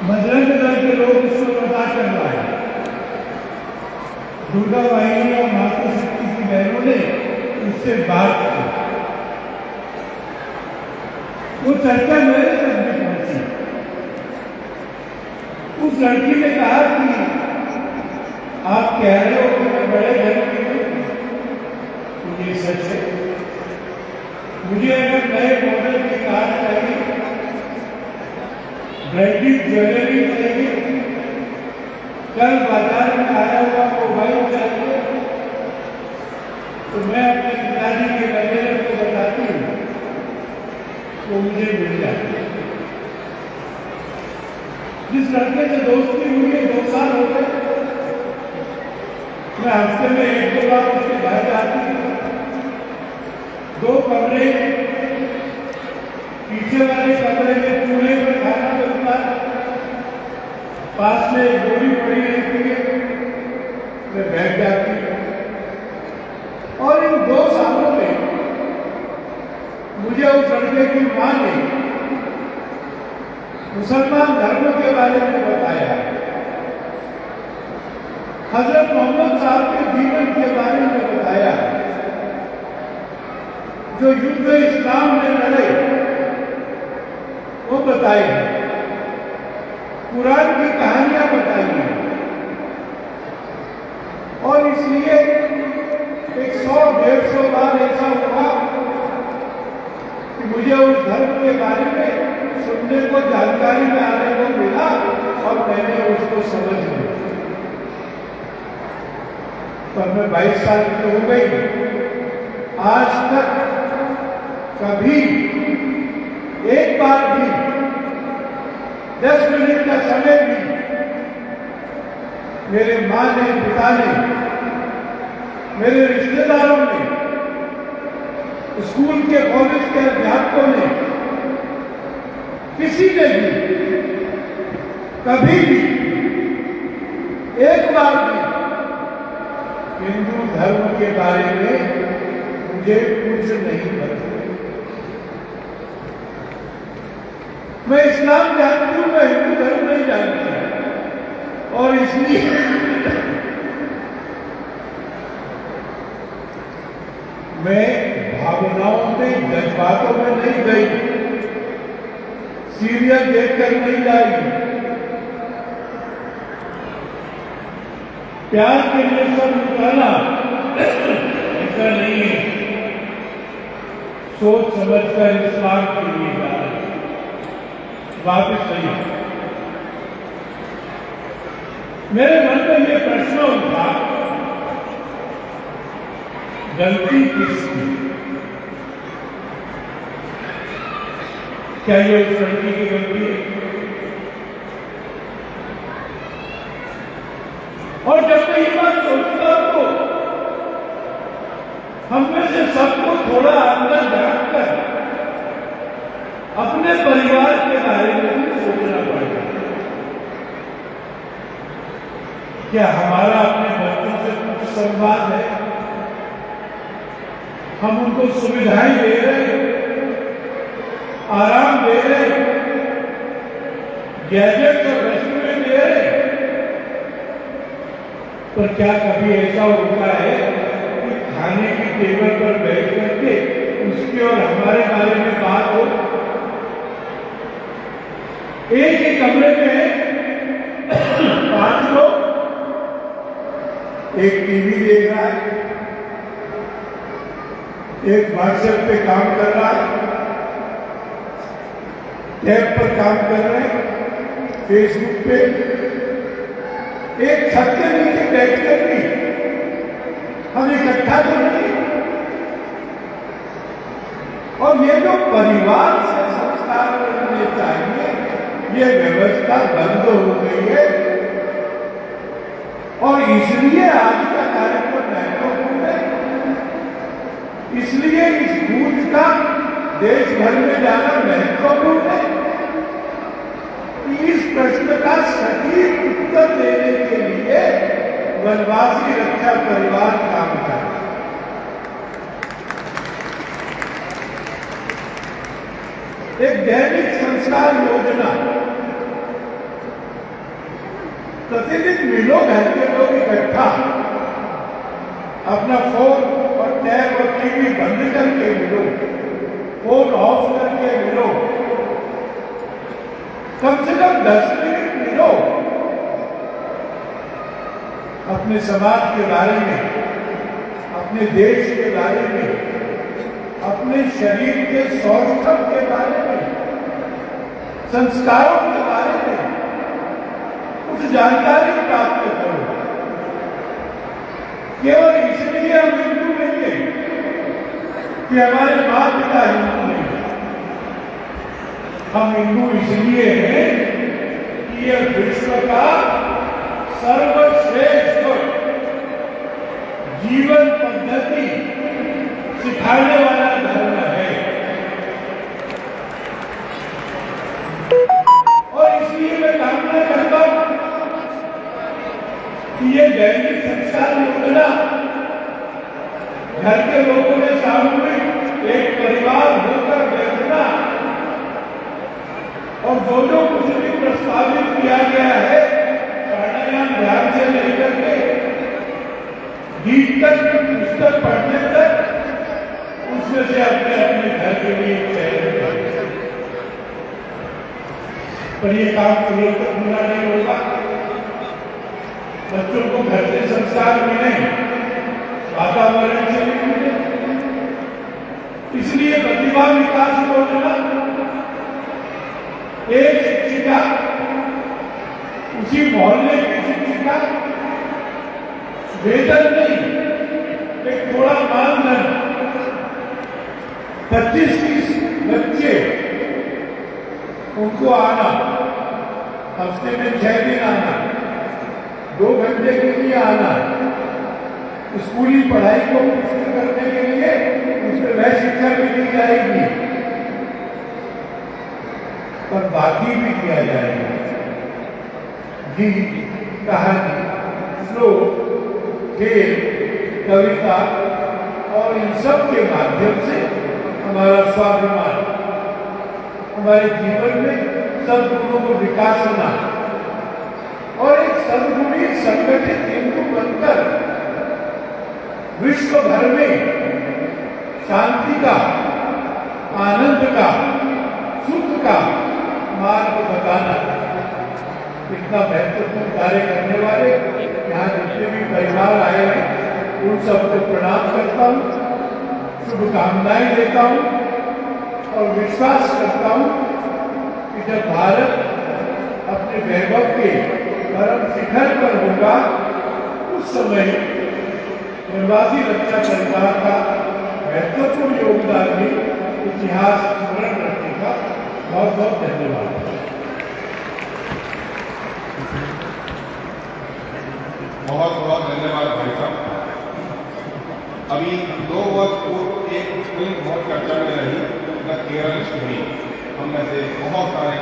बजरंग दल के लोग इसको बर्दाश्त कर रहा है। दुर्गा वाहिनी और मातृशक्ति की बहनों ने उससे बात की। वो चर्चा मेरे तक भी पहुंची। उस लड़की ने कहा कि आप कह रहे हो कि मैं बड़े घर की हूं, तो ये सच है। मुझे अगर नए मॉडल की कार चाहिए, ब्रांडेड ज्वेलरी चाहिए, कल बाजार में आया हुआ मोबाइल चाहिए, तो मैं अपने पिताजी के मैनेजर को बताती हूँ, वो मुझे मिल जाती है। जिस लड़के से दोस्ती हुई है 2 साल हो गए, मैं हफ्ते में 1-2 बार उसके घर जाती हूँ। 2 कमरे, पीछे वाले कमरे में चूल्हे पर खाना बनता है, पास में एक गोली पड़ी रहती है, मैं बैठ जाती हूँ। और इन 2 सालों में मुझे उस लड़के की मां ने मुसलमान धर्म के बारे में बताया, हजरत मोहम्मद साहब के जीवन के बारे में बताया, जो युद्ध इस्लाम में लड़े वो बताए, कुरान की कहानियां बताई हैं। और इसलिए 100-150 बार ऐसा हुआ कि मुझे उस धर्म के बारे में सुनने को, जानकारी में आने को मिला और मैंने उसको समझ लिया। पर मैं 22 साल की हो गई, आज तक कभी एक बार भी 10 मिनट का समय भी मेरे मां ने, पिता ने, मेरे रिश्तेदारों ने, स्कूल के, कॉलेज के अध्यापकों ने, किसी ने भी कभी भी एक बार भी हिंदू धर्म के बारे में मुझे कुछ नहीं बताया। मैं इस्लाम जानती हूं, मैं हिंदू धर्म नहीं जानती, और इसलिए मैं भावनाओं में, जज्बातों में नहीं गई, सीरियल देखकर नहीं जाएगी। प्यार के लिए सब निकाला ऐसा नहीं है, सोच समझकर इस्लाम के लिए जा रहे हैं। वापिस नहीं। मेरे मन में यह प्रश्न उठा, गलती किसकी? क्या ये उस लड़की की गलती है? और जब मैं ये बात सोचता हूं तो हम में से सबको थोड़ा अंदर झांककर अपने परिवार के बारे में भी सोचना पड़ेगा। क्या हमारा अपने बच्चों से कुछ संवाद है? हम उनको सुविधाएं दे रहे, आराम दे रहे, गैजेट और वस्तुएं दे रहे, पर क्या कभी ऐसा होता है कि खाने की टेबल पर बैठ करके उसके और हमारे बारे में बात हो? एक ही कमरे में 5 लोग, एक टीवी देख रहा है, एक व्हाट्सएप पे काम कर रहा है, टैब पर काम कर रहे हैं, फेसबुक पे, एक छत के नीचे बैठ कर भी हम इकट्ठा तो नहीं। और ये जो परिवार से संस्कार करने चाहिए, ये व्यवस्था बंद हो गई है। और इसलिए आज का कार्यक्रम महत्वपूर्ण है, इसलिए इस बूथ का देश भर में जाना महत्वपूर्ण है। इस प्रश्न का सटीक उत्तर देने के लिए वनवासी रक्षा परिवार काम कर रहा है। एक दैनिक संस्कार योजना प्रतिदिन मिलो घर के लोग इकट्ठा, अपना फोन और टैब और टीवी बंद करके मिलो, फोन ऑफ करके मिलो, कम से कम 10 मिनट मिलो, अपने समाज के बारे में, अपने देश के बारे में, अपने शरीर के सौष्ठव के बारे में, संस्कारों के बारे में कुछ जानकारी प्राप्त करो। केवल इसलिए हम हिंदू नहीं है कि हमारे माता पिता हिंदू नहीं है, हम हिंदू इसलिए हैं कि यह विश्व का सर्वश्रेष्ठ जीवन पद्धति सिखाने वाला धर्म है, और इसलिए मैं कामना करता हूं कि ये दैनिक संस्कार योजना घर के लोगों में सामूहिक एक परिवार होकर बैठना और जो कुछ भी प्रस्तावित किया गया है प्राणायाम ध्यान से लेकर के गीत तक पुस्तक पढ़ने तक, उसमें से अपने अपने घर के लिए चयन करें। पर ये काम पूरा तक पूरा नहीं होगा। बच्चों को घर से संस्कार मिले, वातावरण से भी मिले, इसलिए प्रतिभा विकास योजना एक शिक्षिका, उसी मोहल्ले की शिक्षिका, वेतन नहीं, एक थोड़ा मानधन, 25-30 बच्चे उनको आना, हफ्ते में 6 दिन आना, 2 घंटे के लिए आना, स्कूली पढ़ाई को पुष्ट करने के लिए उसमें वह शिक्षा भी दी जाएगी, पर बाकी भी किया जाएगा। गीत, कहानी, श्लोक, खेल, कविता और इन सब के माध्यम से हमारा स्वाभिमान, हमारे जीवन में सद्गुणों को विकास होना और एक सद्गुणी संगठित हिंदू बनकर विश्व भर में शांति का, आनंद का, सुख का मार्ग बताना, इतना महत्वपूर्ण कार्य करने वाले यहाँ जितने भी परिवार आए हैं उन सबको प्रणाम करता हूँ, शुभकामनाएं देता हूँ और विश्वास करता हूँ कि जब भारत अपने वैभव के परम शिखर पर होगा उस समय निर्वासी रक्षा परिवार का महत्वपूर्ण योगदान भी इतिहास स्मरण रखेगा। बहुत बहुत धन्यवाद। बहुत बहुत धन्यवाद भाई साहब। अभी 2 वर्ष पूर्व एक फिल्म बहुत चर्चा में रही, द केरल स्टोरी। हम में से बहुत सारे